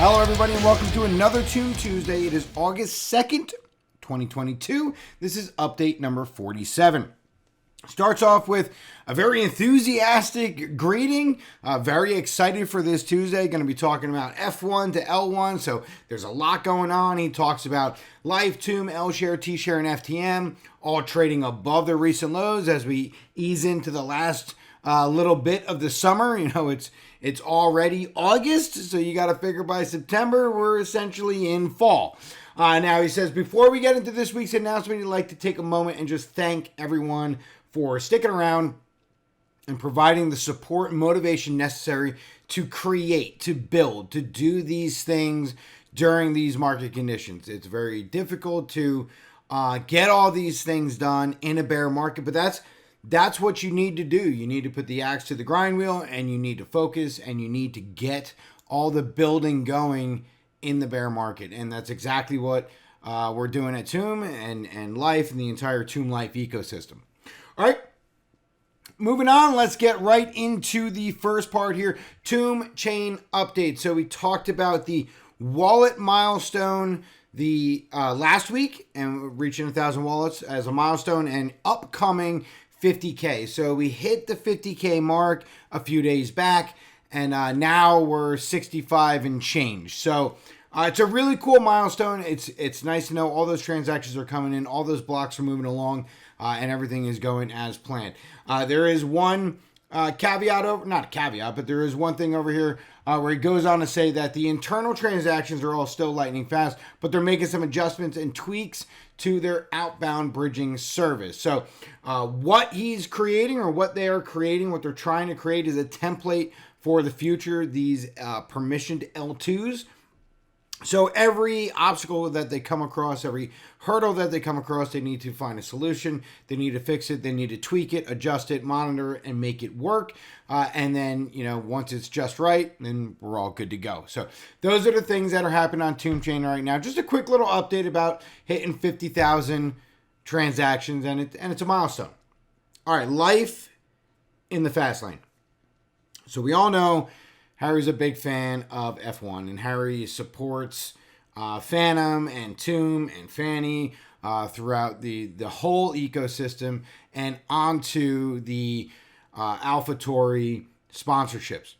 Hello, everybody, and welcome to another Toom Tuesday. It is August 2nd, 2022. This is update number 47. Starts off with a very enthusiastic greeting. Very excited for this Tuesday. Going to be talking about F1 to L1, so there's a lot going on. He talks about Lif3, Toom, L-Share, T-Share, and FTM, all trading above their recent lows as we ease into the last little bit of the summer. You know, it's already August, so you got to figure by September we're essentially in fall. Now he says, before we get into this week's announcement, he'd like to take a moment and just thank everyone for sticking around and providing the support and motivation necessary to create, to build, to do these things during these market conditions. It's very difficult to get all these things done in a bear market, but that's what you need to do. You need to put the axe to the grind wheel, and you need to focus, and you need to get all the building going in the bear market. And that's exactly what we're doing at Toom and Life and the entire Toom Life ecosystem. All right, moving on, let's get right into the first part here, Toom chain update. So we talked about the wallet milestone the last week, and reaching 1,000 wallets as a milestone, and upcoming 50K. So we hit the 50K mark a few days back, and now we're 65 and change. So it's a really cool milestone. It's nice to know all those transactions are coming in, all those blocks are moving along, and everything is going as planned. There is one caveat over, not a caveat, but there is one thing over here where he goes on to say that the internal transactions are all still lightning fast, but they're making some adjustments and tweaks to their outbound bridging service. So what he's creating, or what they are creating, what they're trying to create, is a template for the future, these permissioned L2s. So every obstacle that they come across, every hurdle that they come across, they need to find a solution. They need to fix it. They need to tweak it, adjust it, monitor it, and make it work. And then, you know, once it's just right, then we're all good to go. So those are the things that are happening on Toom Chain right now. Just a quick little update about hitting 50,000 transactions, and it's a milestone. All right, Life in the fast lane. So we all know Harry's a big fan of F1, and Harry supports Phantom and Toom and Fanny throughout the whole ecosystem and onto the AlphaTauri sponsorships.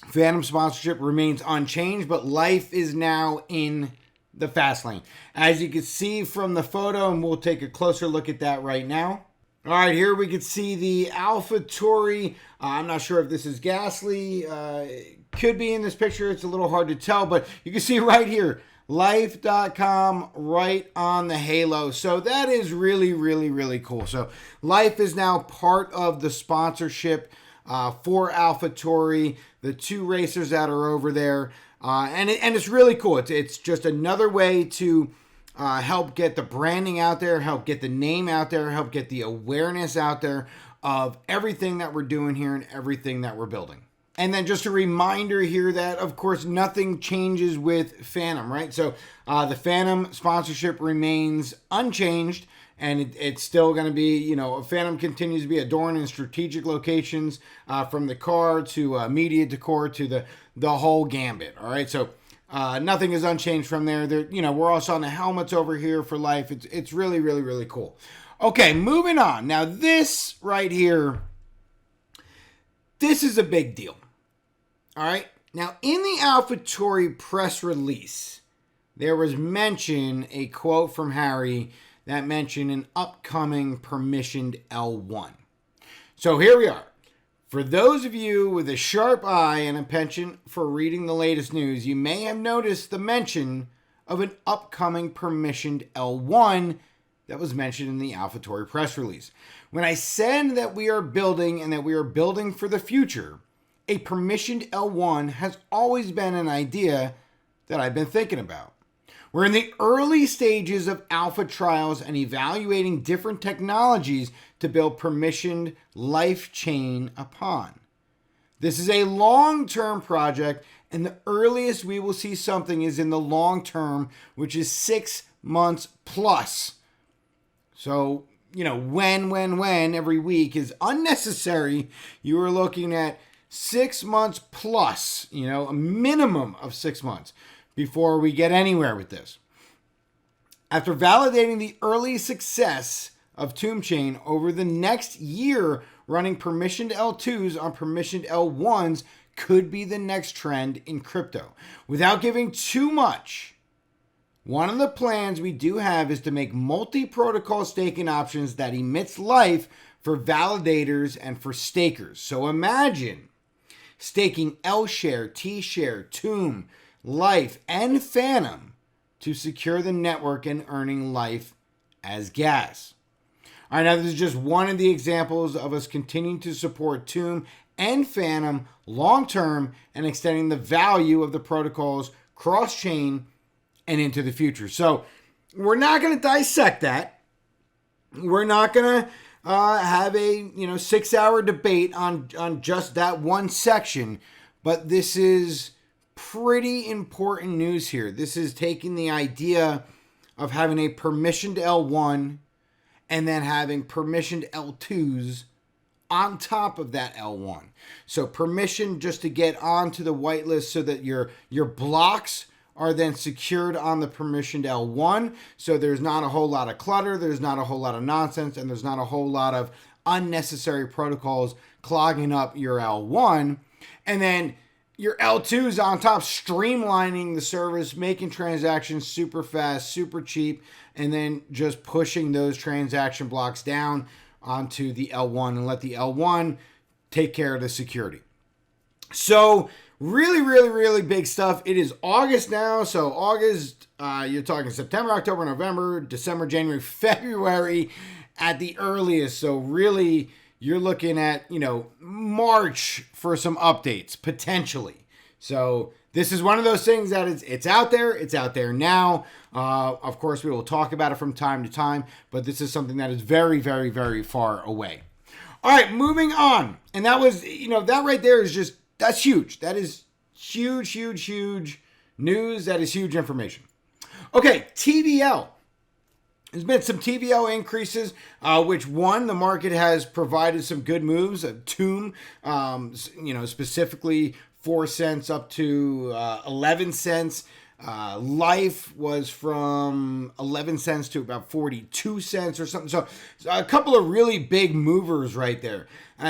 Phantom sponsorship remains unchanged, but Life is now in the fast lane. As you can see from the photo, and we'll take a closer look at that right now. All right, here we can see the AlphaTauri. I'm not sure if this is Gasly. Could be in this picture. It's a little hard to tell, but you can see right here, Life.com right on the halo. So that is really, really, really cool. So Life is now part of the sponsorship for AlphaTauri, the two racers that are over there. And it's really cool. It's just another way to help get the branding out there, help get the name out there, help get the awareness out there of everything that we're doing here and everything that we're building. And then just a reminder here that, of course, nothing changes with Phantom, right? So the Phantom sponsorship remains unchanged, and it's still going to be, you know, Phantom continues to be adorned in strategic locations, from the car to media decor to the whole gambit, all right? So nothing is unchanged from there. You know, we're also on the helmets over here for Life. It's really, really, really cool. Okay, moving on. Now, this right here, this is a big deal. All right. Now, in the AlphaTauri press release, there was a quote from Harry that mentioned an upcoming permissioned L1. So here we are. For those of you with a sharp eye and a penchant for reading the latest news, you may have noticed the mention of an upcoming permissioned L1 that was mentioned in the AlphaTauri press release. When I said that we are building and that we are building for the future, a permissioned L1 has always been an idea that I've been thinking about. We're in the early stages of alpha trials and evaluating different technologies to build permissioned Life chain upon. This is a long-term project, and the earliest we will see something is in the long term, which is 6 months plus. So, you know, when every week is unnecessary. You are looking at 6 months plus, a minimum of 6 months before we get anywhere with this. After validating the early success of Tomb Chain over the next year, running permissioned L2s on permissioned L1s could be the next trend in crypto. Without giving too much, one of the plans we do have is to make multi-protocol staking options that emits life for validators and for stakers. So imagine staking L-Share, T-Share, Tomb, Life, and Phantom to secure the network and earning life as gas. All right, now this is just one of the examples of us continuing to support Tomb and Phantom long-term and extending the value of the protocols cross-chain and into the future. So we're not going to dissect that. We're not going to have a 6-hour debate on just that one section, but this is pretty important news here. This is taking the idea of having a permissioned L1 and then having permissioned L2s on top of that L1. So permission just to get onto the whitelist so that your blocks are then secured on the permissioned L1. So there's not a whole lot of clutter, there's not a whole lot of nonsense, and there's not a whole lot of unnecessary protocols clogging up your L1. And then your L2's on top, streamlining the service, making transactions super fast, super cheap, and then just pushing those transaction blocks down onto the L1 and let the L1 take care of the security. So really, really, really big stuff. It is August now. So August, you're talking September, October, November, December, January, February at the earliest. So really, you're looking at, March for some updates, potentially. So this is one of those things that it's out there. It's out there now. Of course, we will talk about it from time to time, but this is something that is very, very, very far away. All right, moving on. And that was, that right there is that's huge. That is huge, huge, huge news. That is huge information. Okay, TVL. There's been some TVL increases, which the market has provided some good moves. Tomb, specifically 4 cents up to 11 cents. Life was from 11 cents to about 42 cents or something. So a couple of really big movers right there.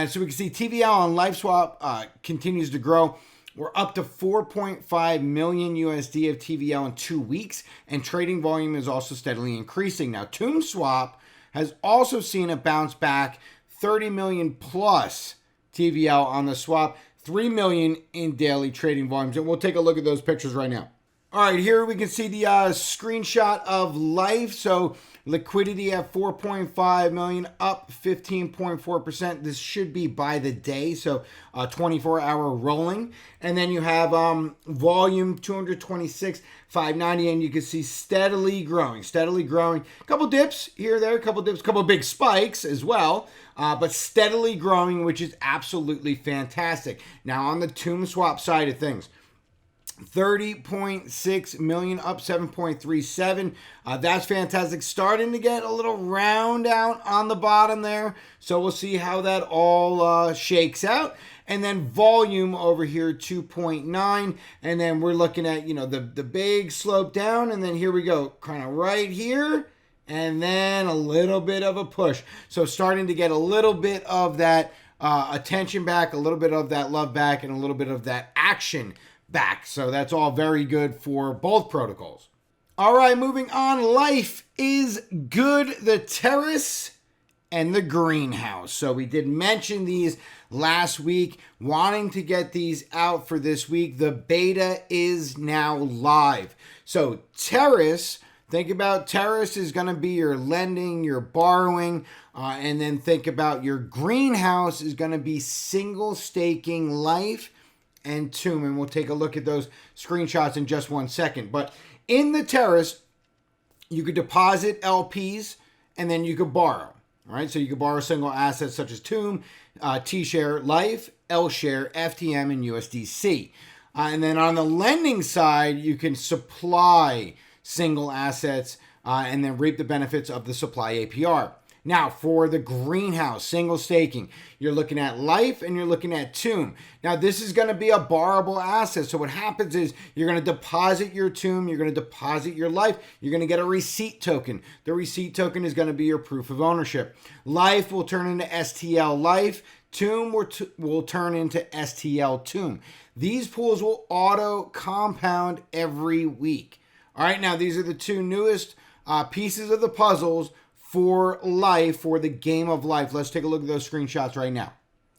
So we can see TVL on LifeSwap continues to grow. We're up to 4.5 million USD of TVL in 2 weeks, and trading volume is also steadily increasing. Now, TombSwap has also seen a bounce back, 30 million plus TVL on the swap, 3 million in daily trading volumes. And we'll take a look at those pictures right now. All right, here we can see the screenshot of Life. So liquidity at 4.5 million, up 15.4%. This should be by the day, so 24-hour rolling. And then you have volume 226,590, and you can see steadily growing. A couple dips here, there, a couple big spikes as well, but steadily growing, which is absolutely fantastic. Now on the TombSwap side of things, 30.6 million, up 7.37. That's fantastic. Starting to get a little round out on the bottom there. So we'll see how that all shakes out. And then volume over here, 2.9. And then we're looking at, the big slope down. And then here we go, kind of right here. And then a little bit of a push. So starting to get a little bit of that attention back, a little bit of that love back, and a little bit of that action back. So that's all very good for both protocols. All right, moving on. Life is good. The Terrace and the Greenhouse. So we did mention these last week, wanting to get these out for this week. The beta is now live. So Terrace, think about Terrace is going to be your lending, your borrowing, and then think about your Greenhouse is going to be single staking Life and Tomb, and we'll take a look at those screenshots in just 1 second. But in the Terrace, you could deposit LPs and then you could borrow, right? So you could borrow single assets such as Tomb, T-Share, Life, L-Share, FTM, and USDC. And then on the lending side, you can supply single assets and then reap the benefits of the supply APR. Now, for the greenhouse, single staking, you're looking at Life and you're looking at Tomb. Now, this is going to be a borrowable asset. So what happens is you're going to deposit your Tomb, you're going to deposit your Life, you're going to get a receipt token. The receipt token is going to be your proof of ownership. Life will turn into STL Life. Tomb will turn into STL Tomb. These pools will auto compound every week. All right, now these are the two newest pieces of the puzzles for Life, for the game of Life. Let's take a look at those screenshots right now.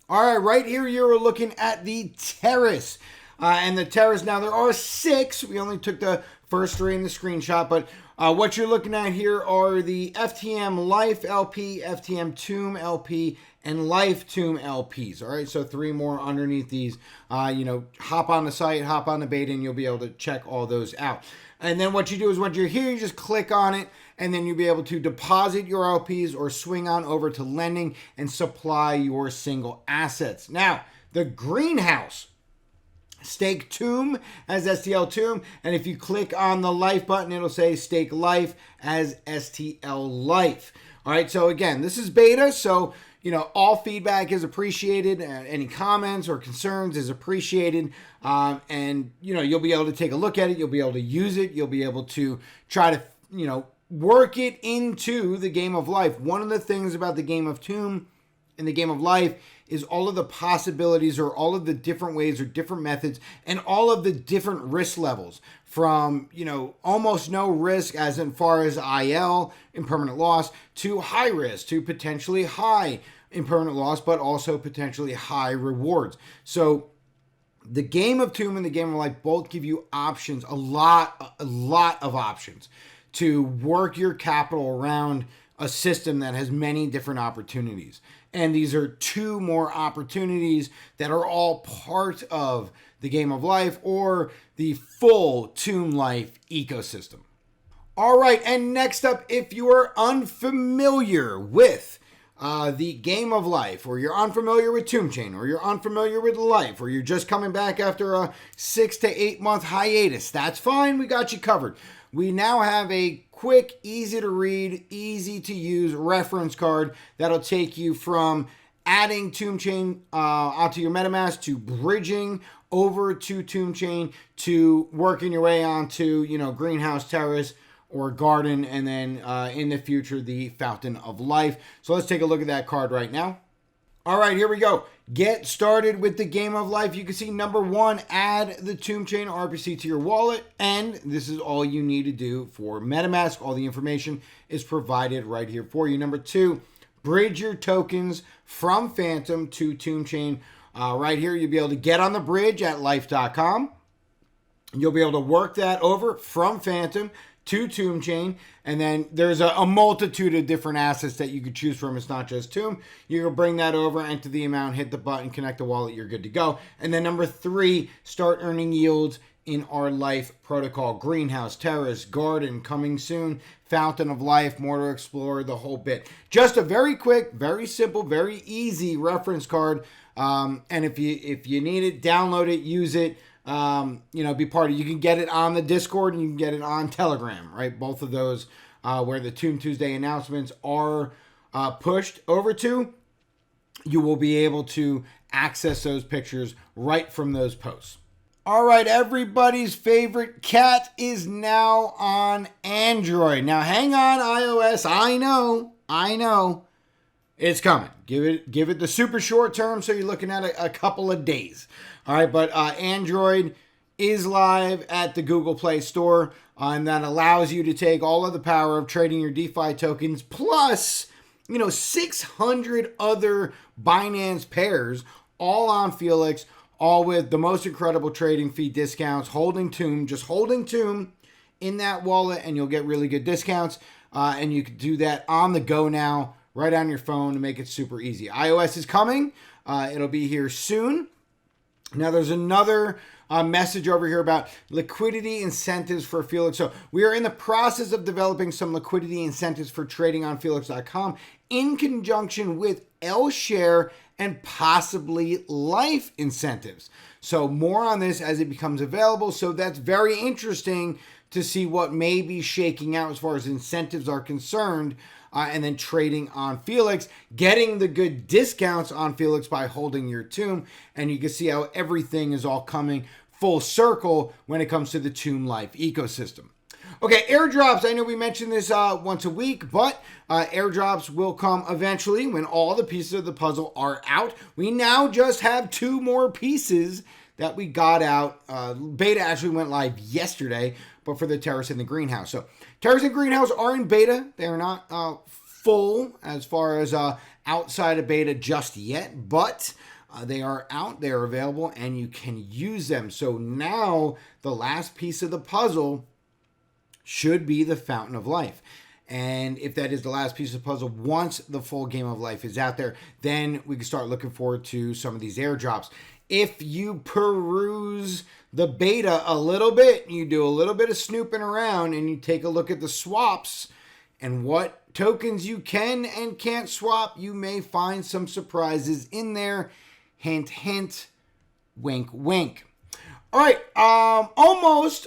All right, right here you're looking at the Terrace. And the Terrace, now there are 6. We only took the first 3 in the screenshot, but what you're looking at here are the FTM Life LP, FTM Tomb LP, and Life Tomb LPs. All right, so 3 more underneath these. Hop on the site, hop on the beta, and you'll be able to check all those out. And then what you do is when you're here, you just click on it, and then you'll be able to deposit your LPs or swing on over to lending and supply your single assets. Now, the greenhouse. Stake Tomb as STL Tomb, and if you click on the Life button, it'll say Stake Life as STL Life. All right, so again, this is beta, so all feedback is appreciated. Any comments or concerns is appreciated, and you'll be able to take a look at it. You'll be able to use it. You'll be able to try to work it into the game of Life. One of the things about the game of Tomb and the game of Life is all of the possibilities or all of the different ways or different methods and all of the different risk levels from, almost no risk as in far as IL, impermanent loss, to high risk, to potentially high impermanent loss, but also potentially high rewards. So the game of Tomb and the game of Life both give you options, a lot of options to work your capital around a system that has many different opportunities. And these are 2 more opportunities that are all part of the game of Life or the full Tomb Life ecosystem. All right, and next up, if you are unfamiliar with the game of Life, or you're unfamiliar with Tomb Chain, or you're unfamiliar with Life, or you're just coming back after a 6 to 8 month hiatus, that's fine. We got you covered. We now have a quick, easy to read, easy to use reference card that'll take you from adding Tomb Chain onto your MetaMask to bridging over to Tomb Chain to working your way onto, Greenhouse, Terrace, or Garden, and then in the future, the Fountain of Life. So let's take a look at that card right now. All right, here we go. Get started with the game of Life. You can see number 1, add the Tomb Chain RPC to your wallet. And this is all you need to do for MetaMask. All the information is provided right here for you. Number 2, bridge your tokens from Phantom to Tomb Chain. Right here, you'll be able to get on the bridge at life.com. You'll be able to work that over from Phantom to Tomb Chain, and then there's a multitude of different assets that you could choose from. It's not just Tomb. You can bring that over, enter the amount, hit the button, connect the wallet, you're good to go. And then number 3, start earning yields in our Life protocol. Greenhouse, Terrace, Garden, coming soon, Fountain of Life, more to explore, the whole bit. Just a very quick, very simple, very easy reference card. And if you need it, download it, use it. Be part of it. You can get it on the Discord and you can get it on Telegram, right? Both of those where the Tomb Tuesday announcements are pushed over to. You will be able to access those pictures right from those posts. All right, everybody's favorite cat is now on Android. Now, hang on, iOS. I know. It's coming. Give it the super short term, so you're looking at a couple of days. All right, but Android is live at the Google Play Store, and that allows you to take all of the power of trading your DeFi tokens, plus 600 other Binance pairs, all on Felix, all with the most incredible trading fee discounts, holding Tomb in that wallet, and you'll get really good discounts. And you can do that on the go now, right on your phone, to make it super easy. iOS is coming. It'll be here soon. Now, there's another message over here about liquidity incentives for Felix. So we are in the process of developing some liquidity incentives for trading on Felix.com in conjunction with L-Share and possibly Life incentives. So more on this as it becomes available. So that's very interesting to see what may be shaking out as far as incentives are concerned, and then trading on Felix, getting the good discounts on Felix by holding your tomb, and you can see how everything is all coming full circle when it comes to the Tomb Life ecosystem. Okay, airdrops. I know we mentioned this once a week, but airdrops will come eventually when all the pieces of the puzzle are out. We now just have 2 more pieces that we got out. Beta actually went live yesterday, but for the Terrace and the Greenhouse. So Terrace and Greenhouse are in beta. They are not full as far as outside of beta just yet, but they are out, they are available, and you can use them. So now the last piece of the puzzle should be the Fountain of Life. And if that is the last piece of the puzzle, once the full Game of Life is out there, then we can start looking forward to some of these airdrops. If you peruse the beta a little bit, you do a little bit of snooping around, and you take a look at the swaps and what tokens you can and can't swap, you may find some surprises in there. Hint, hint, wink, wink. All right, almost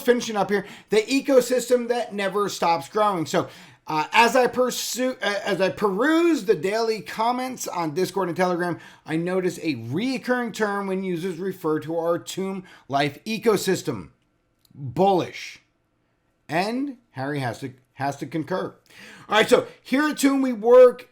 finishing up here. The ecosystem that never stops growing. So, as I peruse the daily comments on Discord and Telegram, I notice a recurring term when users refer to our Tomb Life ecosystem: bullish. And Harry has to concur. All right, so here at Tomb, we work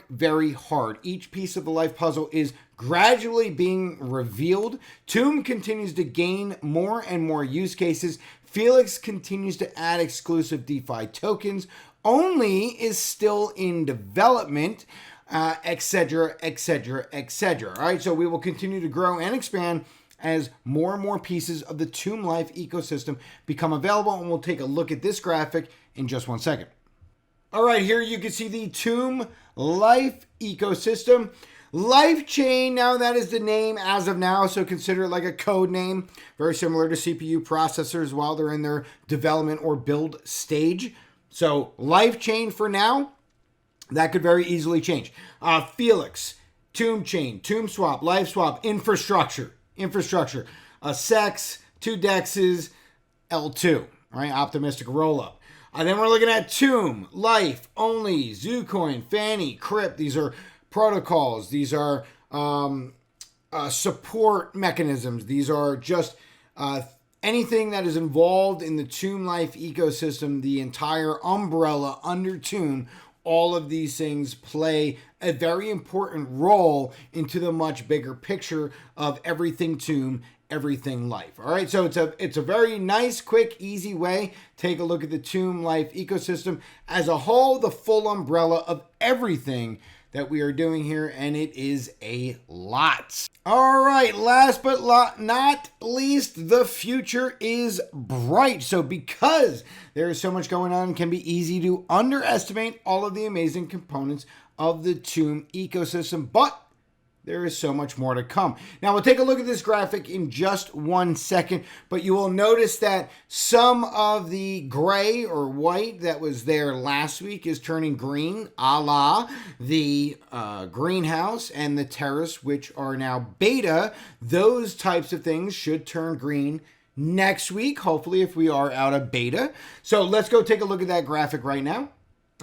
very hard. Each piece of the life puzzle is gradually being revealed. Tomb continues to gain more and more use cases. Felix continues to add exclusive DeFi tokens. Only is still in development, etc., etc., etc. All right, so we will continue to grow and expand as more and more pieces of the Tomb Life ecosystem become available, and we'll take a look at this graphic in just one second. All right, here you can see the Tomb Life ecosystem. LifeChain, now that is the name as of now, so consider it like a code name, very similar to CPU processors while they're in their development or build stage. So LifeChain for now, that could very easily change. Felix, Tomb Chain, Tomb Swap, Life Swap, infrastructure, SEX, 2 DEXs, L2, right? Optimistic rollup. Then we're looking at Tomb, Life, Only, Zoocoin, Fanny, Crypt. These are protocols. These are support mechanisms. These are just anything that is involved in the Tomb Life ecosystem, the entire umbrella under Tomb. All of these things play a very important role into the much bigger picture of everything Tomb, everything Life. All right, so it's a very nice, quick, easy way. Take a look at the Tomb Life ecosystem as a whole, the full umbrella of everything that we are doing here, and it is a lot. All right, last but not least, the future is bright. So because there is so much going on, it can be easy to underestimate all of the amazing components of the Tomb ecosystem, but there is so much more to come. Now, we'll take a look at this graphic in just one second, but you will notice that some of the gray or white that was there last week is turning green, a la the Greenhouse and the Terrace, which are now beta. Those types of things should turn green next week, hopefully, if we are out of beta. So let's go take a look at that graphic right now.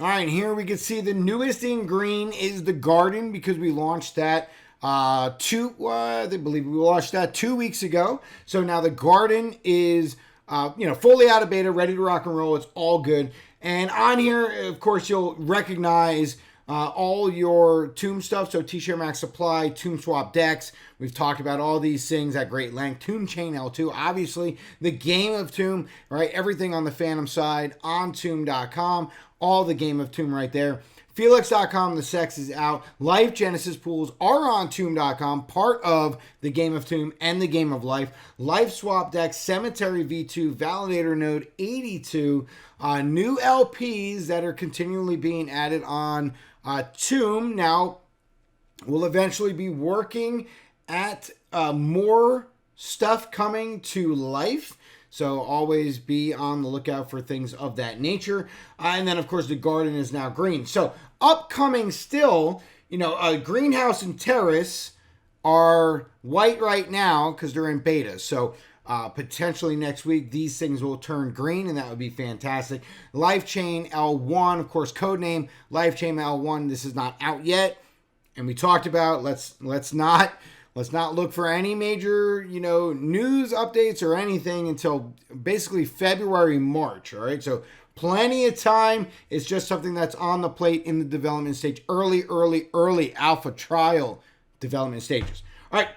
All right, here we can see the newest in green is the Garden, because we launched that I believe we launched that 2 weeks ago. So now the Garden is, fully out of beta, ready to rock and roll. It's all good. And on here, of course, you'll recognize all your Tomb stuff. So T-Share Max Supply, Tomb Swap Dex. We've talked about all these things at great length. Tomb Chain L2, obviously the Game of Tomb, right? Everything on the Phantom side on Tomb.com. All the Game of Tomb right there. Felix.com, the sex is out. Life Genesis pools are on Tomb.com, part of the Game of Tomb and the Game of Life. Life Swap Deck, Cemetery V2, Validator Node 82, new LPs that are continually being added on Tomb. Now, we'll eventually be working at more stuff coming to Life. So always be on the lookout for things of that nature. And then, of course, the Garden is now green. So upcoming still, Greenhouse and Terrace are white right now because they're in beta. So Potentially next week, these things will turn green, and that would be fantastic. LifeChain L1, of course, codename LifeChain L1. This is not out yet, and we talked about let's not look for any major news updates or anything until basically February, March. All right, so plenty of time. It's just something that's on the plate in the development stage, early alpha trial development stages. All right,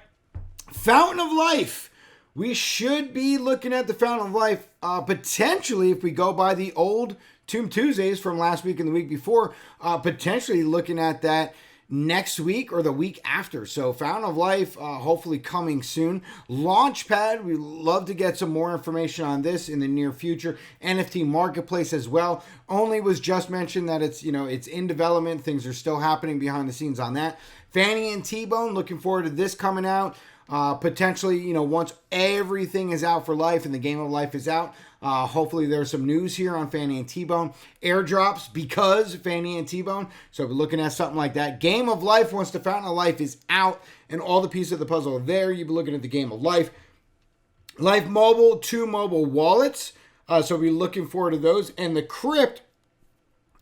Fountain of Life. We should be looking at the Fountain of Life potentially, if we go by the old Tomb Tuesdays from last week and the week before, potentially looking at that next week or the week after. So Fountain of Life, hopefully coming soon. Launchpad, we love to get some more information on this in the near future. NFT Marketplace as well. Only was just mentioned that it's in development. Things are still happening behind the scenes on that. Fanny and T-Bone, looking forward to this coming out. Potentially, once everything is out for Life and the game of Life is out, hopefully there's some news here on Fanny and T-Bone. Airdrops because Fanny and T-Bone. So we're looking at something like that. Game of Life, once the Fountain of Life is out and all the pieces of the puzzle are there, you'll be looking at the Game of Life. Life Mobile, 2 mobile wallets. So we're looking forward to those. And the Crypt,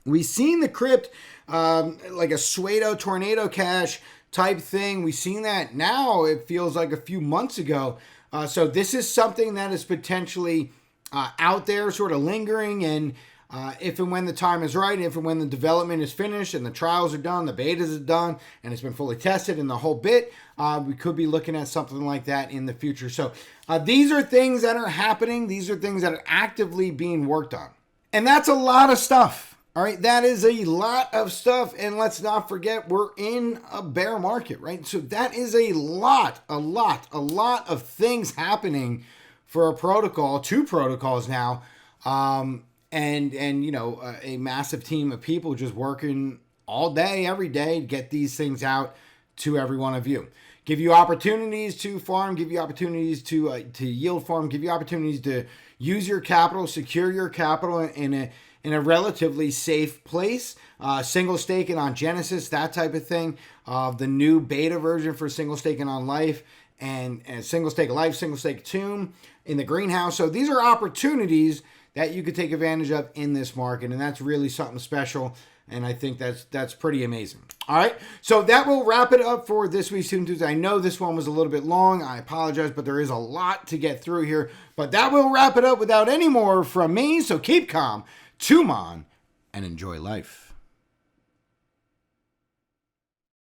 we've seen the Crypt like a Suedo Tornado Cash type thing. We've seen that now. It feels like a few months ago. So this is something that is potentially out there, sort of lingering, and if and when the time is right, if and when the development is finished and the trials are done, the betas are done, and it's been fully tested and the whole bit, we could be looking at something like that in the future. So these are things that are happening. These are things that are actively being worked on. And that's a lot of stuff. All right, that is a lot of stuff, and let's not forget we're in a bear market, right? So that is a lot of things happening for a protocol, 2 protocols now, and a massive team of people just working all day, every day to get these things out to every one of you. Give you opportunities to farm, give you opportunities to yield farm, give you opportunities to use your capital, secure your capital in a relatively safe place. Single staking on Genesis, that type of thing. The new beta version for single staking on Life and single stake Life, single stake Tomb in the greenhouse. So these are opportunities that you could take advantage of in this market, and that's really something special. And I think that's pretty amazing. All right, so that will wrap it up for this week's Tomb Tuesday. I know this one was a little bit long. I apologize, but there is a lot to get through here. But that will wrap it up without any more from me. So keep calm, tomb on, and enjoy life.